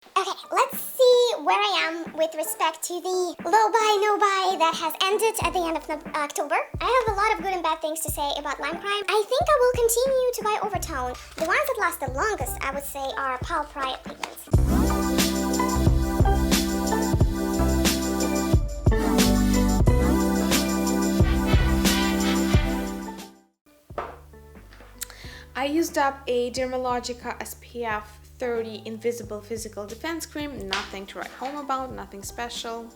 Okay, let's see where I am with respect to the low buy, no buy that has ended at the end of October. I have a lot of good and bad things to say about Lime Crime. I think I will continue to buy Overtone. The ones that last the longest, I would say, are Pulp Riot pigments. I used up a Dermalogica SPF 30 Invisible Physical Defense Cream. Nothing to write home about, nothing special.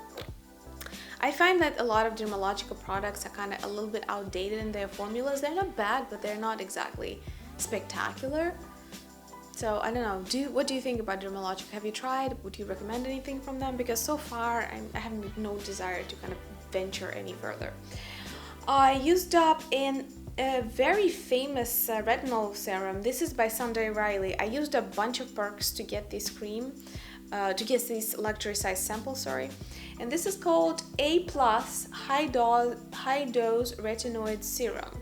I find that a lot of Dermalogica products are kind of a little bit outdated in their formulas. They're not bad, but they're not exactly spectacular. So I don't know. What do you think about Dermalogica? Have you tried? Would you recommend anything from them? Because so far I have no desire to kind of venture any further. I used up in a very famous retinol serum. This is by Sunday Riley. I used a bunch of perks to get this cream, to get this luxury size sample, sorry. And this is called A+ High Dose Retinoid Serum.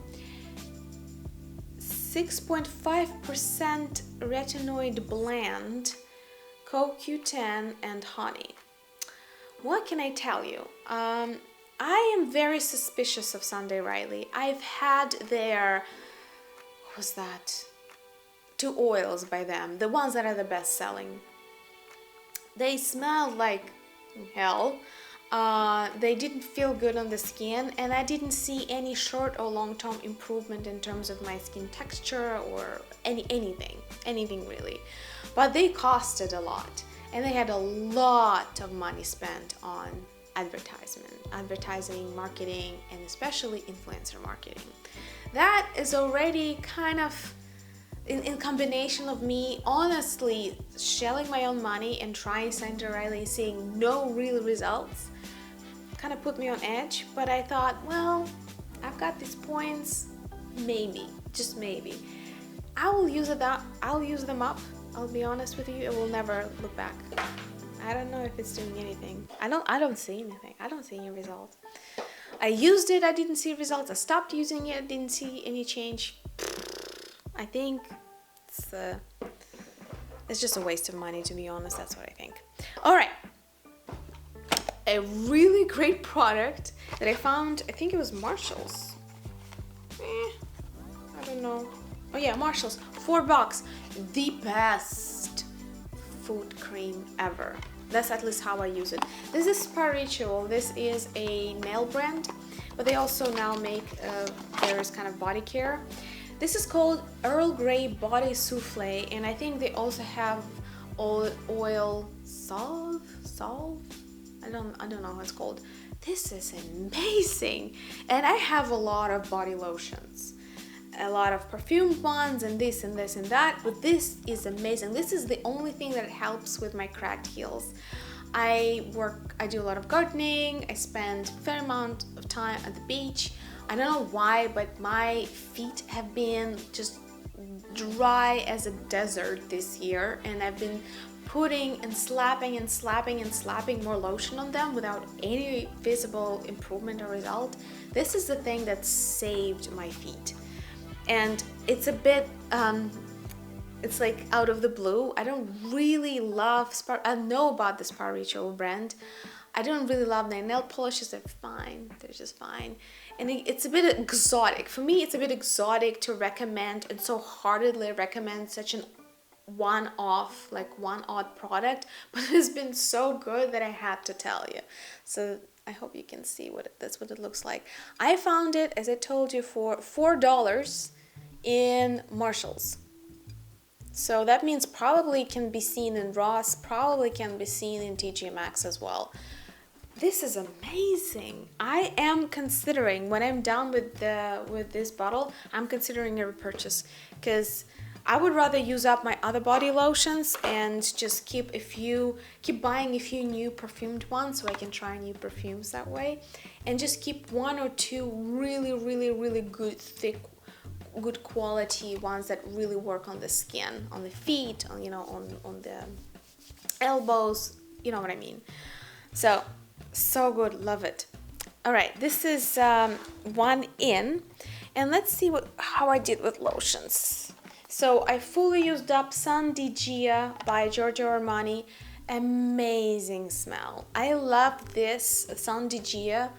6.5% retinoid blend, CoQ10 and honey. What can I tell you? I am very suspicious of Sunday Riley. I've had their, what was that? 2 oils by them, the ones that are the best selling. They smelled like hell. They didn't feel good on the skin, and I didn't see any short or long-term improvement in terms of my skin texture or anything really. But they costed a lot, and they had a lot of money spent on advertising, marketing, and especially influencer marketing. That is already kind of in combination of me honestly shelling my own money and trying Sunday Riley, seeing no real results, kind of put me on edge. But I thought, well, I've got these points, maybe, just maybe, I'll use them up. I'll be honest with you, it will never look back. I don't know if it's doing anything. I don't see anything. I don't see any results. I used it, I didn't see results. I stopped using it, didn't see any change. I think it's just a waste of money, to be honest. That's what I think. All right. A really great product that I found, I think it was Marshall's. I don't know. Oh yeah, Marshall's. $4. The best foot cream ever. That's at least how I use it. This is Spa Ritual. This is a nail brand, but they also now make various kind of body care. This is called Earl Grey Body Souffle, and I think they also have oil salve. I don't know how it's called. This is amazing, and I have a lot of body lotions, a lot of perfumed ones, and this and this and that, but this is amazing. This is the only thing that helps with my cracked heels. I do a lot of gardening. I spend a fair amount of time at the beach. I don't know why, but my feet have been just dry as a desert this year, and I've been putting and slapping more lotion on them without any visible improvement or result. This is the thing that saved my feet. And it's a bit it's like out of the blue. I don't really love I know about the Spa Ritual brand. I don't really love their nail polishes. They're fine. They're just fine. And it's a bit exotic. For me, it's a bit exotic to recommend and so heartedly recommend such an one-off, like one-odd product, but it's been so good that I had to tell you. So I hope you can see that's what it looks like. I found it, as I told you, for $4 in Marshall's. So that means probably can be seen in Ross, probably can be seen in TJ Maxx as well. This is amazing. I am considering, when I'm done with this bottle, I'm considering a repurchase, because I would rather use up my other body lotions and just keep buying a few new perfumed ones so I can try new perfumes that way, and just keep 1 or 2 really good thick, good quality ones that really work on the skin, on the feet, on the elbows, you know what I mean. So good, love it. All right, this is one in, and let's see how I did with lotions. So I fully used up San Di Gia by Giorgio Armani, Amazing smell. I love this San di Gia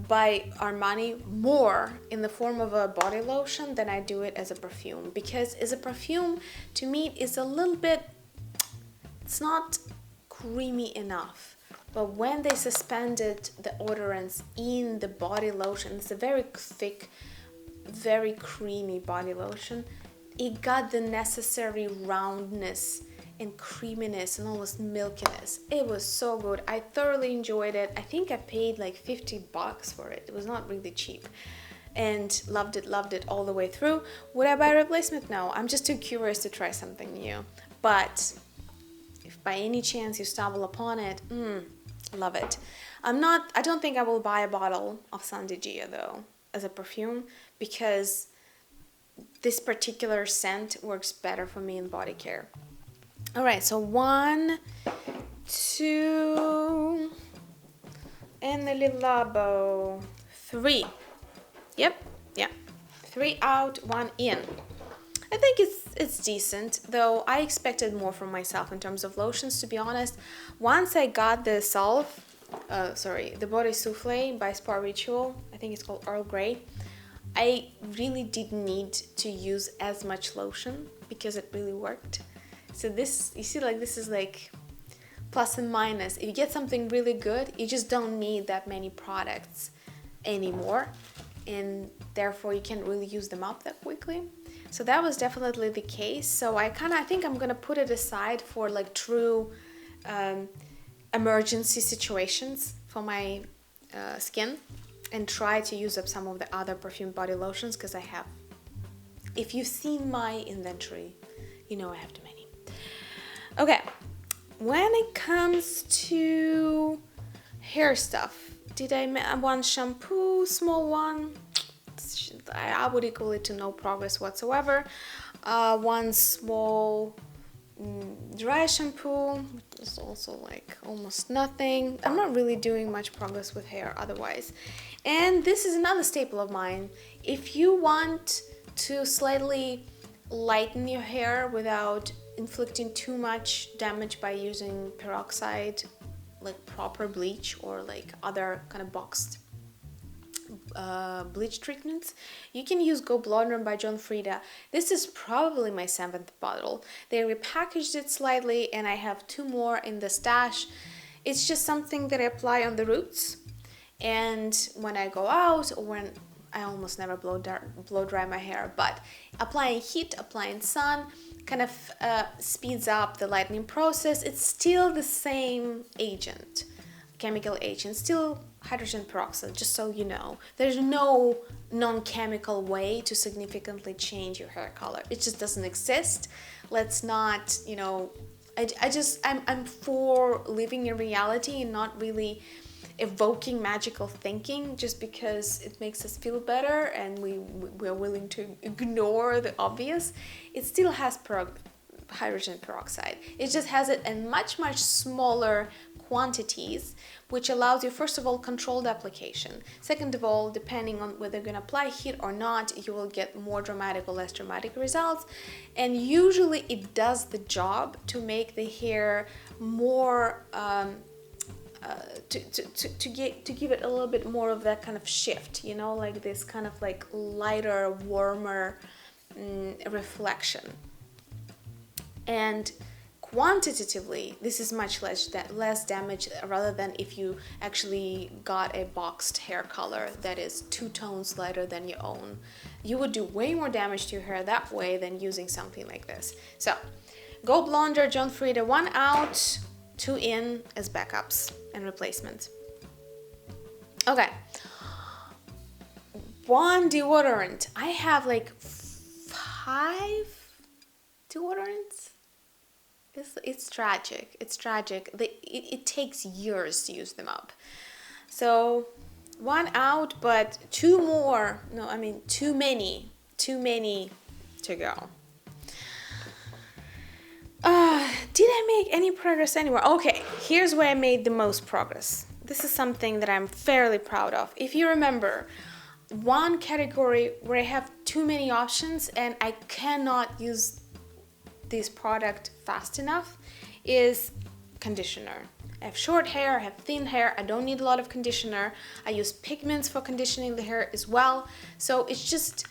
by Armani more in the form of a body lotion than I do it as a perfume, because as a perfume to me it's a little bit, it's not creamy enough. But when they suspended the odorants in the body lotion, it's a very thick, very creamy body lotion. It got the necessary roundness and creaminess and almost milkiness. It was so good. I thoroughly enjoyed it. I think I paid like $50 for it. It was not really cheap. And loved it all the way through. Would I buy a replacement? No. I'm just too curious to try something new. But if by any chance you stumble upon it, love it. I don't think I will buy a bottle of San di Gia though as a perfume, because this particular scent works better for me in body care. All right, so 1, 2, and the little labo, 3. Yep, yeah, 3 out, 1 in. I think it's decent, though I expected more from myself in terms of lotions, to be honest. Once I got the the body souffle by Spa Ritual, I think it's called Earl Grey, I really didn't need to use as much lotion because it really worked. So this, you see, like this is like plus and minus. If you get something really good, you just don't need that many products anymore, and therefore you can't really use them up that quickly. So that was definitely the case. So I think I'm gonna put it aside for like true emergency situations for my skin, and try to use up some of the other perfume body lotions, because I have, if you've seen my inventory, you know I have too many. Okay, when it comes to hair stuff, did I make one shampoo, small one? I would equal it to no progress whatsoever. One small dry shampoo, which is also like almost nothing. I'm not really doing much progress with hair otherwise. And this is another staple of mine. If you want to slightly lighten your hair without inflicting too much damage by using peroxide, like proper bleach or like other kind of boxed bleach treatments, you can use Go Blonder by John Frieda. This is probably my 7th bottle. They repackaged it slightly, and I have 2 more in the stash. It's just something that I apply on the roots, and when I go out, or when I almost never blow dry my hair, but applying heat, applying sun kind of speeds up the lightening process. It's still the same agent, chemical agent, still hydrogen peroxide, just so you know. There's no non-chemical way to significantly change your hair color. It just doesn't exist. Let's not, you know, I'm for living in reality and not really evoking magical thinking just because it makes us feel better and we're willing to ignore the obvious. It still has hydrogen peroxide. It just has it in much smaller quantities, which allows you, first of all, controlled application. Second of all, depending on whether you're going to apply heat or not, you will get more dramatic or less dramatic results. And usually it does the job to make the hair more to give it a little bit more of that kind of shift, you know, like this kind of like lighter, warmer reflection. And quantitatively, this is much less damage, rather than if you actually got a boxed hair color that is 2 tones lighter than your own. You would do way more damage to your hair that way than using something like this. So, Go Blonder, John Frieda, 1 out, 2 in as backups and replacements. Okay. 1 deodorant. I have like 5 deodorants. It's tragic. It's tragic. It takes years to use them up. So 1 out, but 2 more. No, I mean too many to go. Did I make any progress anywhere? Okay, here's where I made the most progress. This is something that I'm fairly proud of. If you remember, one category where I have too many options and I cannot use this product fast enough is conditioner. I have short hair, I have thin hair, I don't need a lot of conditioner. I use pigments for conditioning the hair as well. So it's just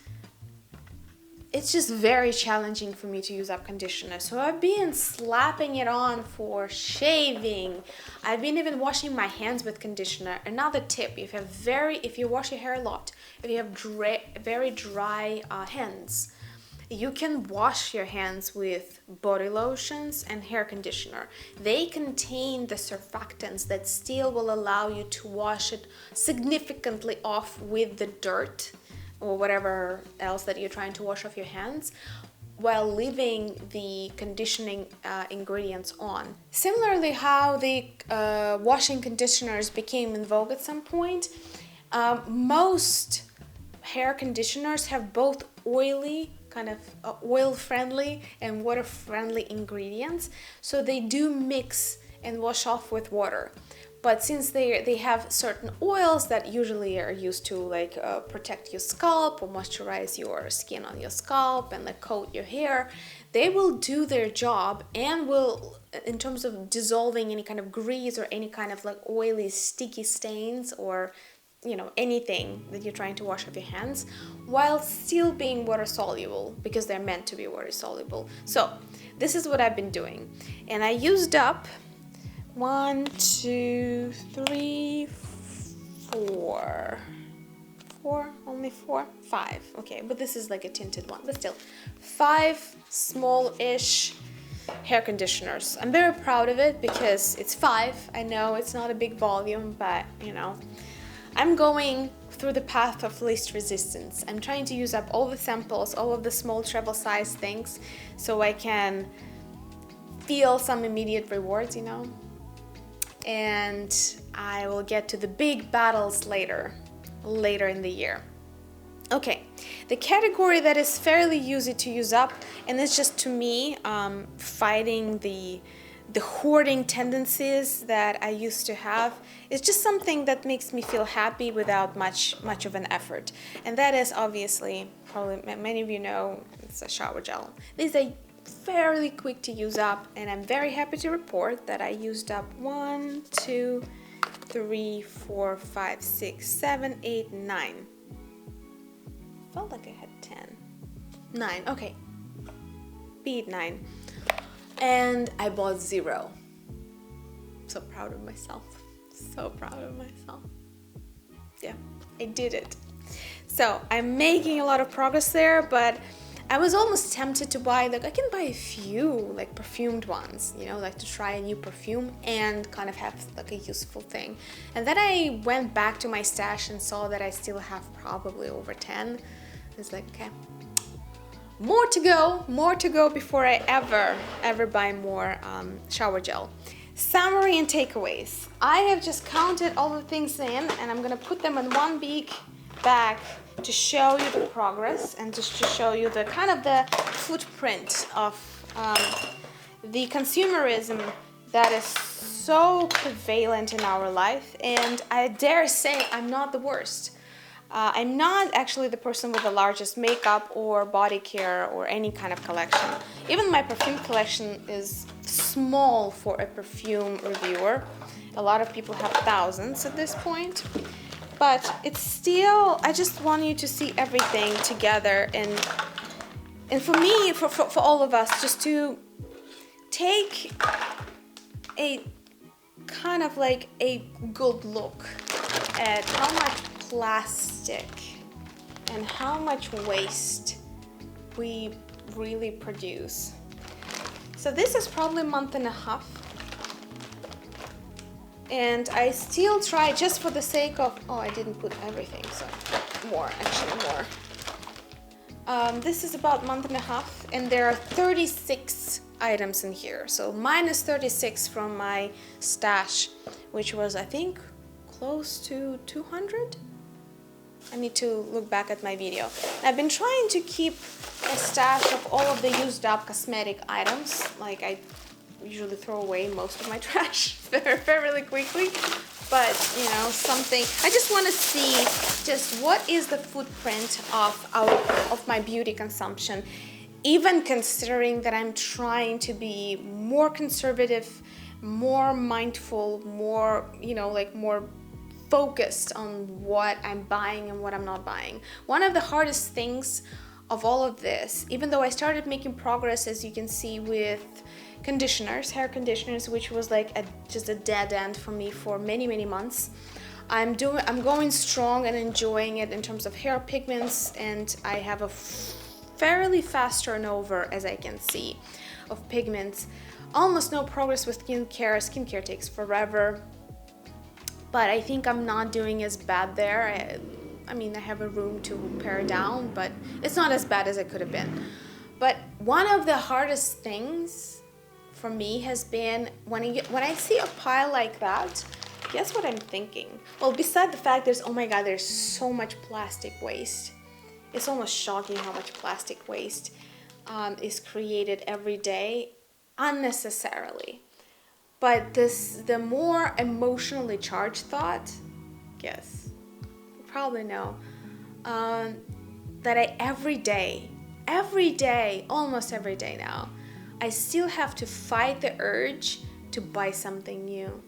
very challenging for me to use up conditioner. So I've been slapping it on for shaving. I've been even washing my hands with conditioner. Another tip, if you wash your hair a lot, if you have very dry hands, you can wash your hands with body lotions and hair conditioner. They contain the surfactants that still will allow you to wash it significantly off with the dirt or whatever else that you're trying to wash off your hands, while leaving the conditioning ingredients on. Similarly, how the washing conditioners became in vogue at some point, most hair conditioners have both oily, kind of oil-friendly and water-friendly ingredients, so they do mix and wash off with water. But since they have certain oils that usually are used to like protect your scalp or moisturize your skin on your scalp and like coat your hair, they will do their job and will, in terms of dissolving any kind of grease or any kind of like oily sticky stains or anything that you're trying to wash off your hands, while still being water soluble, because they're meant to be water soluble. So this is what I've been doing, and I used up 5 okay, but this is like a tinted one, but still 5 small-ish hair conditioners. I'm very proud of it because it's 5. I know it's not a big volume, but I'm going through the path of least resistance. I'm trying to use up all the samples, all of the small travel size things, so I can feel some immediate rewards, and I will get to the big battles later in the year. Okay, the category that is fairly easy to use up, and it's just to me fighting the hoarding tendencies that I used to have. It's just something that makes me feel happy without much of an effort, and that is obviously, probably many of you know, it's a shower gel. These are fairly quick to use up, and I'm very happy to report that I used up 1, 2, 3, 4, 5, 6, 7, 8, 9. Felt like I had 10. 9, okay. Beat 9. And I bought 0. So proud of myself. So proud of myself. Yeah, I did it. So I'm making a lot of progress there, but I was almost tempted to buy, like, I can buy a few, like, perfumed ones, like to try a new perfume and kind of have, like, a useful thing. And then I went back to my stash and saw that I still have probably over 10. It's like, okay, more to go before I ever buy more shower gel. Summary and takeaways. I have just counted all the things in, and I'm gonna put them in one big bag to show you the progress and just to show you the kind of the footprint of the consumerism that is so prevalent in our life. And I dare say I'm not the worst. I'm not actually the person with the largest makeup or body care or any kind of collection. Even my perfume collection is small for a perfume reviewer. A lot of people have thousands at this point. But it's still, I just want you to see everything together, and for me, for all of us, just to take a kind of like a good look at how much plastic and how much waste we really produce. So this is probably a month and a half. And I still try, just for the sake of, I didn't put everything, so more. This is about a month and a half, and there are 36 items in here. So minus 36 from my stash, which was, I think, close to 200. I need to look back at my video. I've been trying to keep a stash of all of the used up cosmetic items. Like, I usually throw away most of my trash fairly quickly, but something, I just want to see just what is the footprint of my beauty consumption, even considering that I'm trying to be more conservative, more mindful, more, like more focused on what I'm buying and what I'm not buying. One of the hardest things of all of this, even though I started making progress, as you can see, with conditioners, hair conditioners, which was like just a dead end for me for many months. I'm going strong and enjoying it in terms of hair pigments, and I have a fairly fast turnover, as I can see, of pigments. Almost no progress with skincare. Skincare takes forever, but I think I'm not doing as bad there. I mean, I have a room to pare down, but it's not as bad as it could have been. But one of the hardest things for me has been when I see a pile like that, guess what I'm thinking? Well, beside the fact oh my God, there's so much plastic waste. It's almost shocking how much plastic waste is created every day unnecessarily. But the more emotionally charged thought, yes, you probably know, that every day, almost every day now, I still have to fight the urge to buy something new.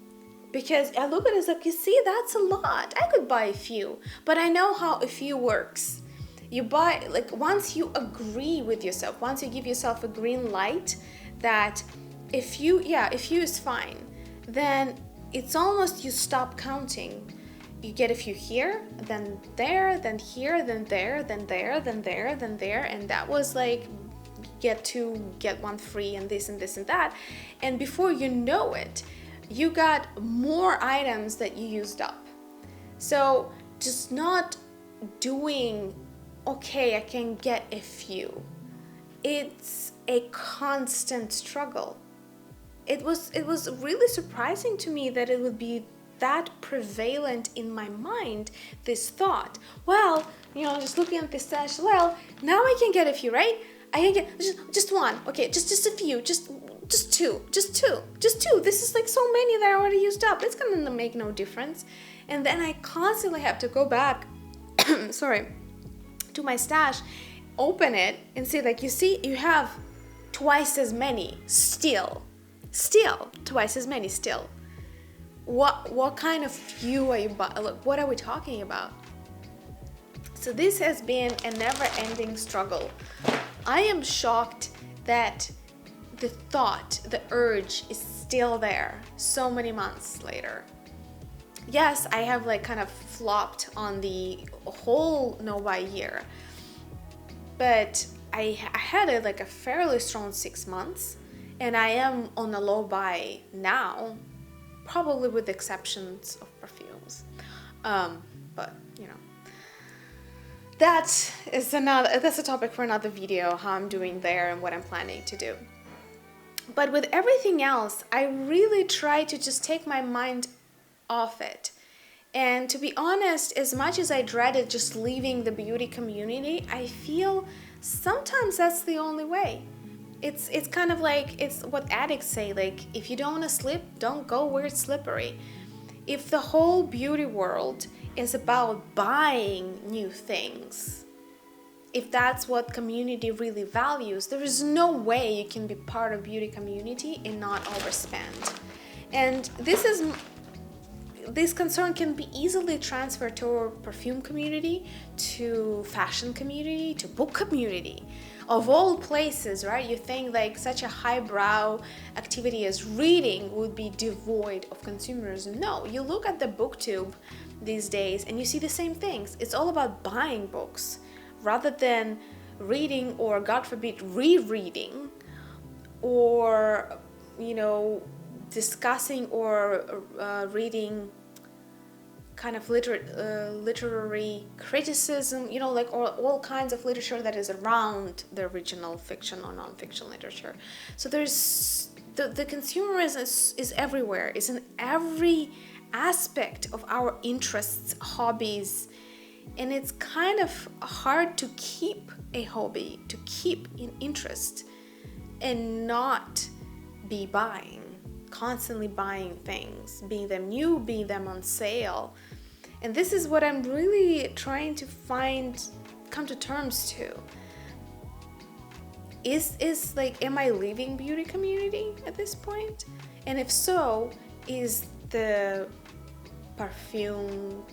Because I look at it as like, you see, that's a lot. I could buy a few, but I know how a few works. You buy, like, once you agree with yourself, once you give yourself a green light that a few is fine, then it's almost you stop counting. You get a few here, then there, then here, then there, then there, then there, then there, and that was like get one free and this and this and that. And before you know it, you got more items that you used up. So just not doing, okay, I can get a few. It's a constant struggle. It was really surprising to me that it would be that prevalent in my mind, this thought. Well, just looking at this stash, well, now I can get a few, right? I can get just one. Okay, just a few, just two. This is like so many that I already used up. It's gonna make no difference. And then I constantly have to go back, to my stash, open it and say, like, you see, you have twice as many still twice as many still. What kind of few are you buying? Look, what are we talking about? So this has been a never-ending struggle. I am shocked that the urge is still there so many months later. Yes, I have like kind of flopped on the whole no-buy year, but I had a fairly strong 6 months, and I am on a low buy now, probably with exceptions of perfumes. But that's a topic for another video, how I'm doing there and what I'm planning to do. But with everything else, I really try to just take my mind off it. And to be honest, as much as I dreaded just leaving the beauty community, I feel sometimes that's the only way. It's kind of like, it's what addicts say, like, if you don't want to slip, don't go where it's slippery. If the whole beauty world is about buying new things, if that's what community really values, there is no way you can be part of beauty community and not overspend. And this concern can be easily transferred to our perfume community, to fashion community, to book community. Of all places, right? You think like such a highbrow activity as reading would be devoid of consumerism. No, you look at the booktube these days and you see the same things. It's all about buying books rather than reading, or God forbid, rereading, or discussing or reading kind of literary criticism, or all kinds of literature that is around the original fiction or non-fiction literature. So there's the consumerism is everywhere. It's in every aspect of our interests, hobbies, and it's kind of hard to keep a hobby, to keep an interest, and not be constantly buying things, being them new, being them on sale. And this is what I'm really trying to come to terms to. Is like, am I leaving beauty community at this point? And if so, is the perfume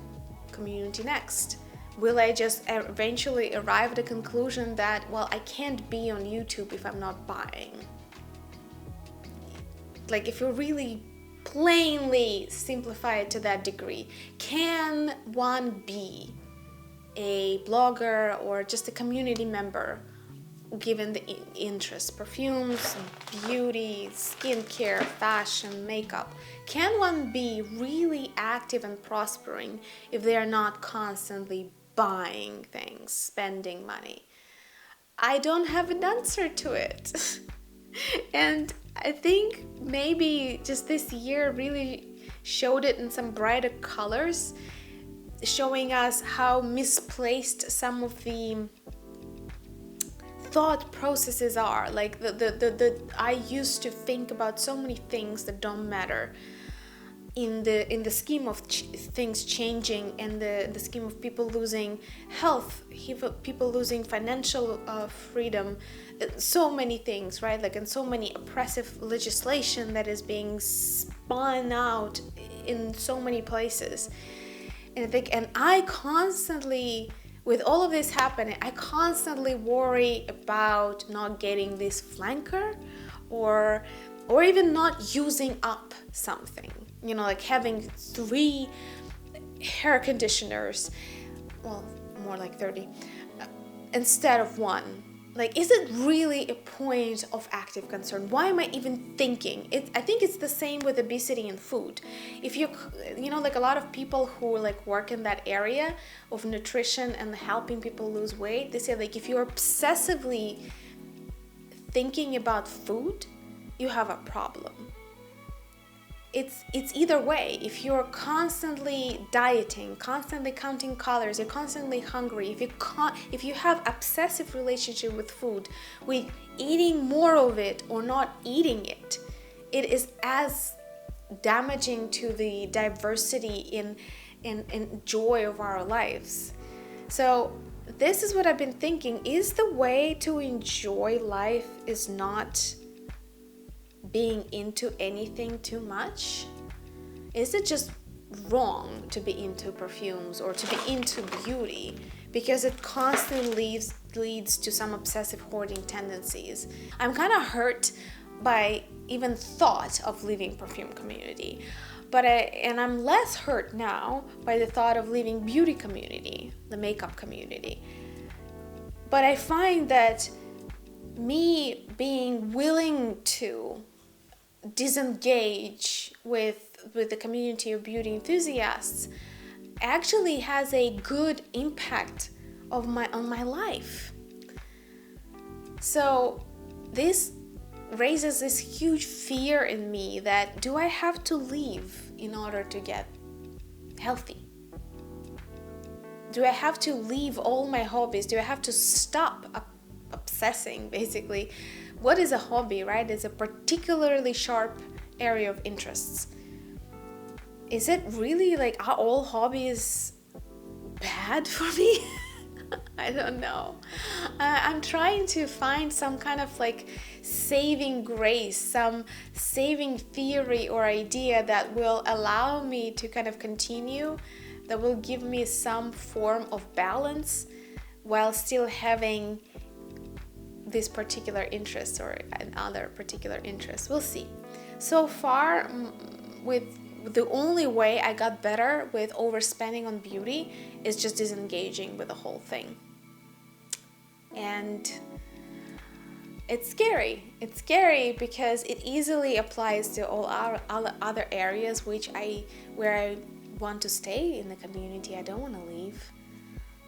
community next? Will I just eventually arrive at the conclusion that, well, I can't be on YouTube if I'm not buying? Like, if you really plainly simplify it to that degree, can one be a blogger or just a community member given the interest? Perfumes, beauty, skincare, fashion, makeup. Can one be really active and prospering if they are not constantly buying things, spending money? I don't have an answer to it. And I think maybe just this year really showed it in some brighter colors, showing us how misplaced some of the thought processes are. Like I used to think about so many things that don't matter in the scheme of things changing, and the scheme of people losing health, people losing financial freedom, so many things, right? Like, and so many oppressive legislation that is being spun out in so many places. And I think, and I constantly, with all of this happening, I constantly worry about not getting this flanker, or even not using up something. You know, like having 3 hair conditioners, well, more like 30, instead of 1. Like, is it really a point of active concern? Why am I even thinking? I think it's the same with obesity and food. If you know, like a lot of people who like work in that area of nutrition and helping people lose weight, they say like if you're obsessively thinking about food, you have a problem. It's either way. If you're constantly dieting, constantly counting calories, you're constantly hungry, if you have obsessive relationship with food, with eating more of it or not eating it, it is as damaging to the diversity in joy of our lives. So this is what I've been thinking. Is the way to enjoy life is not being into anything too much? Is it just wrong to be into perfumes or to be into beauty because it constantly leads to some obsessive hoarding tendencies? I'm kind of hurt by even thought of leaving perfume community, and I'm less hurt now by the thought of leaving beauty community, the makeup community. But I find that me being willing to disengage with the community of beauty enthusiasts actually has a good impact on my life. So this raises this huge fear in me that, do I have to leave in order to get healthy? Do I have to leave all my hobbies? Do I have to stop obsessing, basically? What is a hobby, right? It's a particularly sharp area of interests. Is it really like, are all hobbies bad for me? I don't know. I'm trying to find some kind of like saving grace, some saving theory or idea that will allow me to kind of continue, that will give me some form of balance while still having this particular interest or another particular interest. We'll see. So far, with the only way I got better with overspending on beauty is just disengaging with the whole thing. And it's scary. It's scary because it easily applies to all our other areas where I want to stay in the community. I don't want to leave.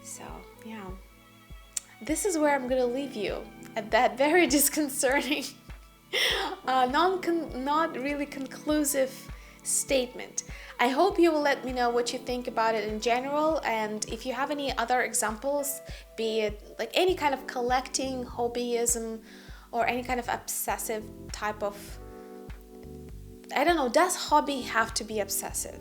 So, yeah. This is where I'm going to leave you, at that very disconcerting, not really conclusive statement. I hope you will let me know what you think about it in general, and if you have any other examples, be it like any kind of collecting, hobbyism, or any kind of obsessive type of, I don't know, does hobby have to be obsessive?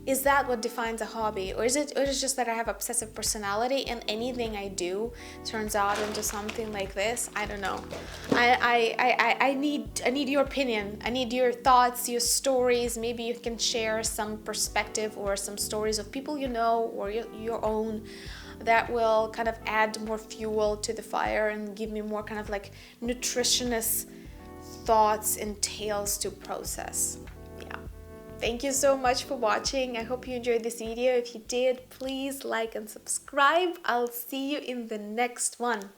Is that what defines a hobby, or is it just that I have obsessive personality and anything I do turns out into something like this? I don't know. I need your opinion. I need your thoughts, your stories. Maybe you can share some perspective or some stories of people you know or your own that will kind of add more fuel to the fire and give me more kind of like nutritionist thoughts and tales to process. Thank you so much for watching. I hope you enjoyed this video. If you did, please like and subscribe. I'll see you in the next one.